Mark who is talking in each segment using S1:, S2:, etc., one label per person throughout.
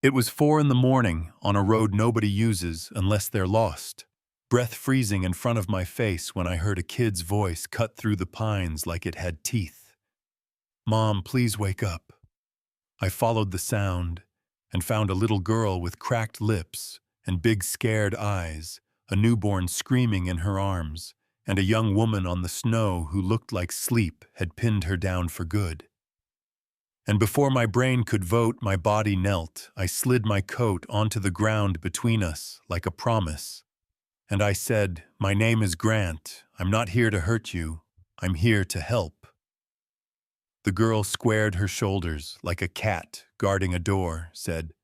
S1: It was 4 in the morning on a road nobody uses unless they're lost. Breath freezing in front of my face when I heard a kid's voice cut through the pines like it had teeth. "Mom, please wake up." I followed the sound and found a little girl with cracked lips and big scared eyes, a newborn screaming in her arms, and a young woman on the snow who looked like sleep had pinned her down for good. And before my brain could vote, my body knelt. I slid my coat onto the ground between us like a promise. And I said, "My name is Grant. I'm not here to hurt you. I'm here to help." The girl squared her shoulders like a cat guarding a door, said,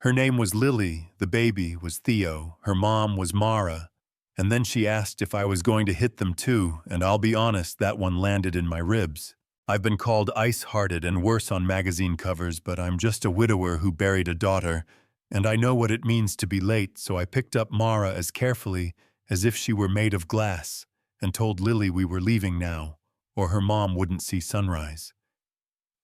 S1: "Her name was Lily, the baby was Theo, her mom was Mara, and then she asked if I was going to hit them too, and I'll be honest, that one landed in my ribs. I've been called ice-hearted and worse on magazine covers, but I'm just a widower who buried a daughter, and I know what it means to be late, so I picked up Mara as carefully as if she were made of glass and told Lily we were leaving now, or her mom wouldn't see sunrise.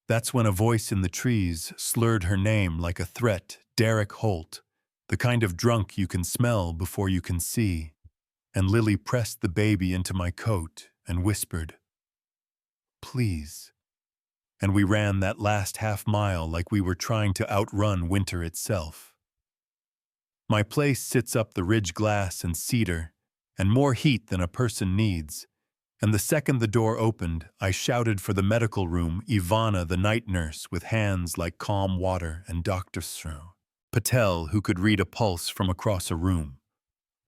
S1: That's when a voice in the trees slurred her name like a threat, Derek Holt, the kind of drunk you can smell before you can see, and Lily pressed the baby into my coat and whispered, "Please." And we ran that last half mile like we were trying to outrun winter itself. My place sits up the ridge glass and cedar, and more heat than a person needs. And the second the door opened, I shouted for the medical room, Ivana, the night nurse, with hands like calm water, and Dr. Patel, who could read a pulse from across a room.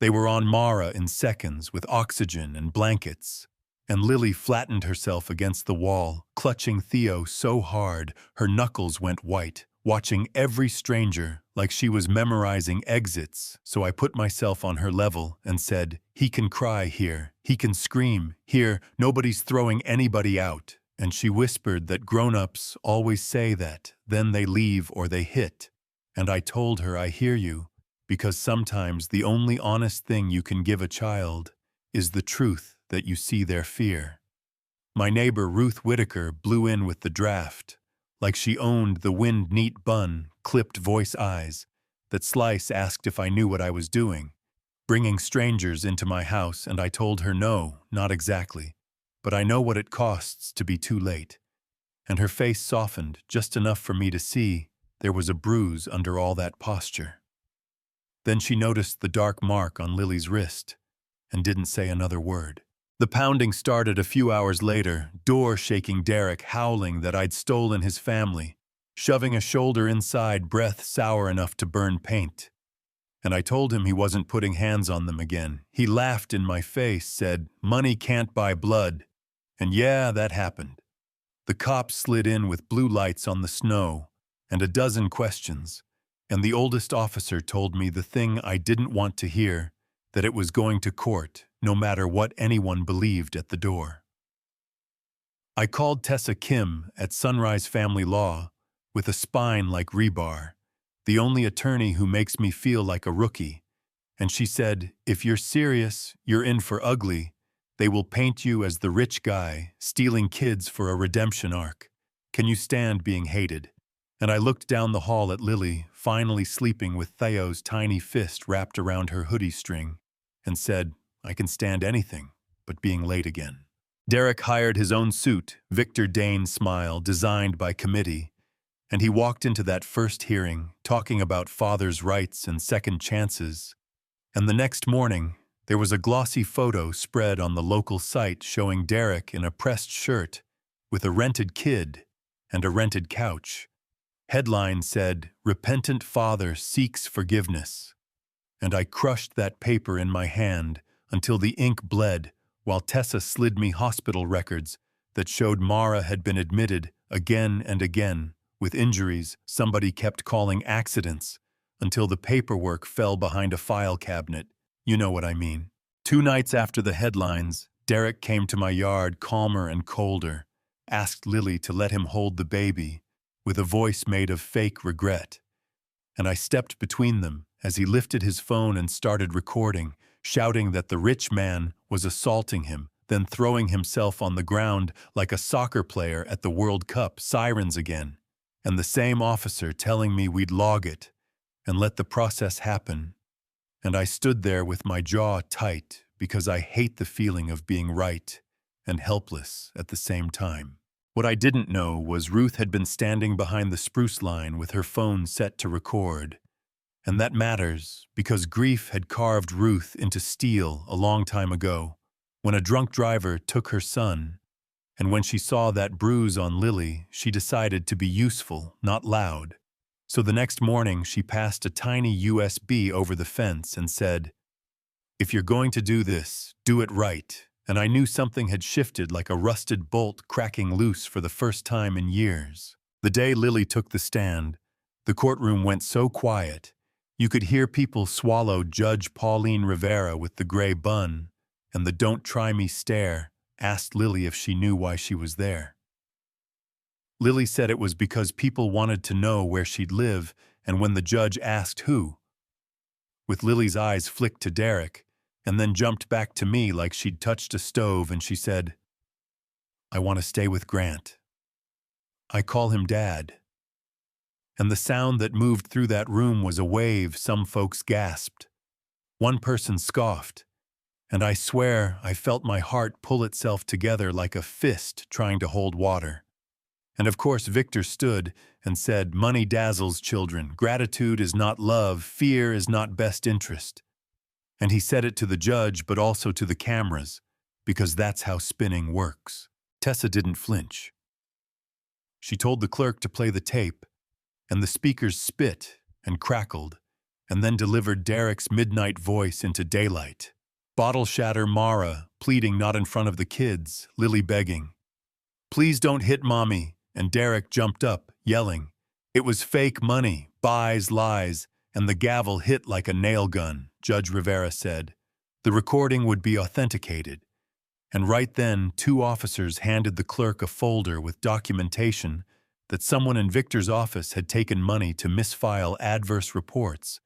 S1: They were on Mara in seconds with oxygen and blankets. And Lily flattened herself against the wall, clutching Theo so hard her knuckles went white, watching every stranger like she was memorizing exits, so I put myself on her level and said, "He can cry here, he can scream here, nobody's throwing anybody out." And she whispered that grown-ups always say that, then they leave or they hit. And I told her, "I hear you, because sometimes the only honest thing you can give a child is the truth that you see their fear." My neighbor Ruth Whitaker blew in with the draft, like she owned the wind-neat bun, clipped voice eyes, that Slice asked if I knew what I was doing, bringing strangers into my house, and I told her no, not exactly, but I know what it costs to be too late. And her face softened just enough for me to see there was a bruise under all that posture. Then she noticed the dark mark on Lily's wrist and didn't say another word. The pounding started a few hours later, door-shaking Derek howling that I'd stolen his family, shoving a shoulder inside, breath sour enough to burn paint. And I told him he wasn't putting hands on them again. He laughed in my face, said, "Money can't buy blood." And yeah, that happened. The cops slid in with blue lights on the snow and a dozen questions, and the oldest officer told me the thing I didn't want to hear, that it was going to court, no matter what anyone believed at the door. I called Tessa Kim at Sunrise Family Law, with a spine like rebar, the only attorney who makes me feel like a rookie, and she said, "If you're serious, you're in for ugly. They will paint you as the rich guy, stealing kids for a redemption arc. Can you stand being hated?" And I looked down the hall at Lily, finally sleeping with Theo's tiny fist wrapped around her hoodie string, and said, "I can stand anything but being late again." Derek hired his own suit, Victor Dane's smile, designed by committee, and he walked into that first hearing, talking about fathers' rights and second chances. And the next morning, there was a glossy photo spread on the local site showing Derek in a pressed shirt with a rented kid and a rented couch. Headline said, "Repentant Father Seeks Forgiveness." And I crushed that paper in my hand until the ink bled while Tessa slid me hospital records that showed Mara had been admitted again and again with injuries somebody kept calling accidents until the paperwork fell behind a file cabinet. You know what I mean. 2 nights after the headlines, Derek came to my yard calmer and colder, asked Lily to let him hold the baby, with a voice made of fake regret. And I stepped between them as he lifted his phone and started recording, shouting that the rich man was assaulting him, then throwing himself on the ground like a soccer player at the World Cup, sirens again. and the same officer telling me we'd log it and let the process happen. And I stood there with my jaw tight because I hate the feeling of being right and helpless at the same time. What I didn't know was Ruth had been standing behind the spruce line with her phone set to record. And that matters because grief had carved Ruth into steel a long time ago, when a drunk driver took her son. And when she saw that bruise on Lily, she decided to be useful, not loud. So the next morning, she passed a tiny USB over the fence and said, "If you're going to do this, do it right." And I knew something had shifted like a rusted bolt cracking loose for the first time in years. The day Lily took the stand, the courtroom went so quiet, you could hear people swallow Judge Pauline Rivera with the gray bun, and the "don't try me" stare asked Lily if she knew why she was there. Lily said it was because people wanted to know where she'd live, and when the judge asked who, with Lily's eyes flicked to Derek, and then jumped back to me like she'd touched a stove, and she said, "I want to stay with Grant. I call him Dad." And the sound that moved through that room was a wave. Some folks gasped. One person scoffed, and I swear I felt my heart pull itself together like a fist trying to hold water. And of course Victor stood and said, "Money dazzles children. Gratitude is not love. Fear is not best interest." And he said it to the judge, but also to the cameras, because that's how spinning works. Tessa didn't flinch. She told the clerk to play the tape, and the speakers spit and crackled, and then delivered Derek's midnight voice into daylight. Bottle shatter Mara, pleading not in front of the kids, Lily begging, "Please don't hit Mommy," and Derek jumped up, yelling. It was fake money, buys, lies, and the gavel hit like a nail gun, Judge Rivera said. The recording would be authenticated. And right then, 2 officers handed the clerk a folder with documentation that someone in Victor's office had taken money to misfile adverse reports,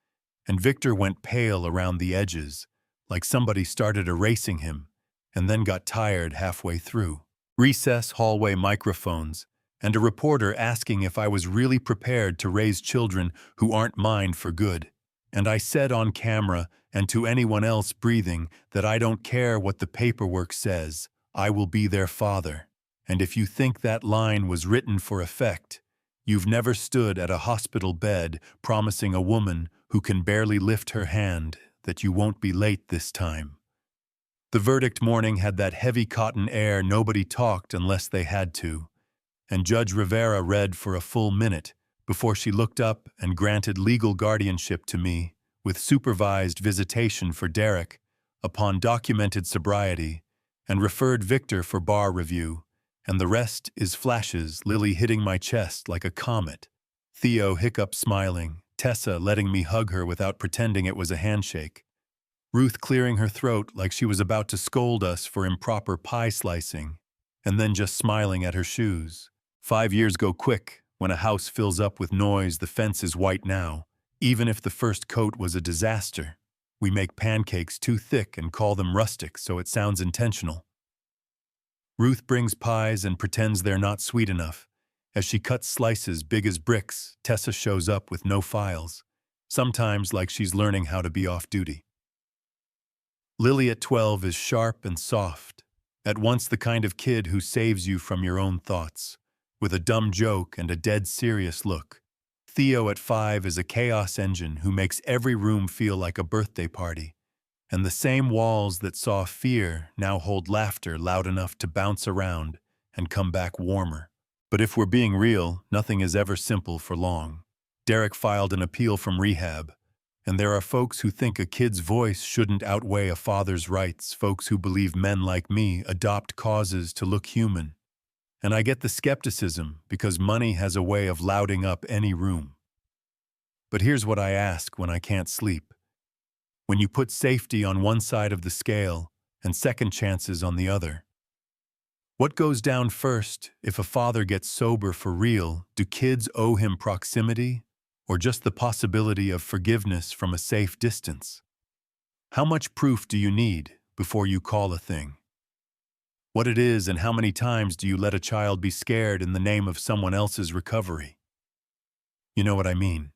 S1: and Victor went pale around the edges, like somebody started erasing him, and then got tired halfway through. Recess hallway microphones, and a reporter asking if I was really prepared to raise children who aren't mine for good. And I said on camera, and to anyone else breathing, that I don't care what the paperwork says, I will be their father. And if you think that line was written for effect, you've never stood at a hospital bed promising a woman who can barely lift her hand that you won't be late this time. The verdict morning had that heavy cotton air. Nobody talked unless they had to, and Judge Rivera read for a full minute before she looked up and granted legal guardianship to me with supervised visitation for Derek upon documented sobriety, and referred Victor for bar review, and the rest is flashes, Lily hitting my chest like a comet, Theo hiccup smiling, Tessa letting me hug her without pretending it was a handshake, Ruth clearing her throat like she was about to scold us for improper pie slicing, and then just smiling at her shoes. 5 years go quick. When a house fills up with noise, the fence is white now. Even if the first coat was a disaster, we make pancakes too thick and call them rustic so it sounds intentional. Ruth brings pies and pretends they're not sweet enough. As she cuts slices big as bricks, Tessa shows up with no files, sometimes like she's learning how to be off-duty. Lily at 12 is sharp and soft, at once the kind of kid who saves you from your own thoughts, with a dumb joke and a dead serious look. Theo at 5 is a chaos engine who makes every room feel like a birthday party, and the same walls that saw fear now hold laughter loud enough to bounce around and come back warmer. But if we're being real, nothing is ever simple for long. Derek filed an appeal from rehab, and there are folks who think a kid's voice shouldn't outweigh a father's rights, folks who believe men like me adopt causes to look human. And I get the skepticism because money has a way of louding up any room. But here's what I ask when I can't sleep. When you put safety on one side of the scale and second chances on the other, what goes down first? If a father gets sober for real, do kids owe him proximity or just the possibility of forgiveness from a safe distance? How much proof do you need before you call a thing what it is, and how many times do you let a child be scared in the name of someone else's recovery? You know what I mean.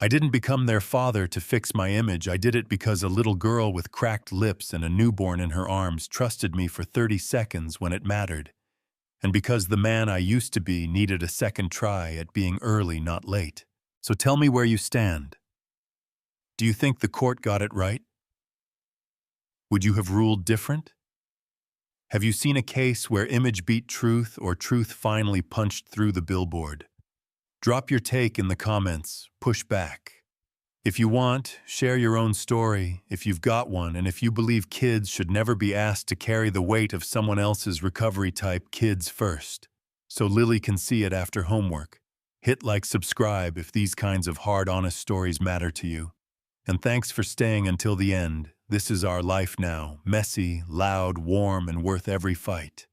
S1: I didn't become their father to fix my image. I did it because a little girl with cracked lips and a newborn in her arms trusted me for 30 seconds when it mattered. And because the man I used to be needed a second try at being early, not late. So tell me where you stand. Do you think the court got it right? Would you have ruled different? Have you seen a case where image beat truth or truth finally punched through the billboard? Drop your take in the comments. Push back. If you want, share your own story, if you've got one, and if you believe kids should never be asked to carry the weight of someone else's recovery type kids first, so Lily can see it after homework. Hit like, subscribe if these kinds of hard, honest stories matter to you. And thanks for staying until the end. This is our life now, messy, loud, warm, and worth every fight.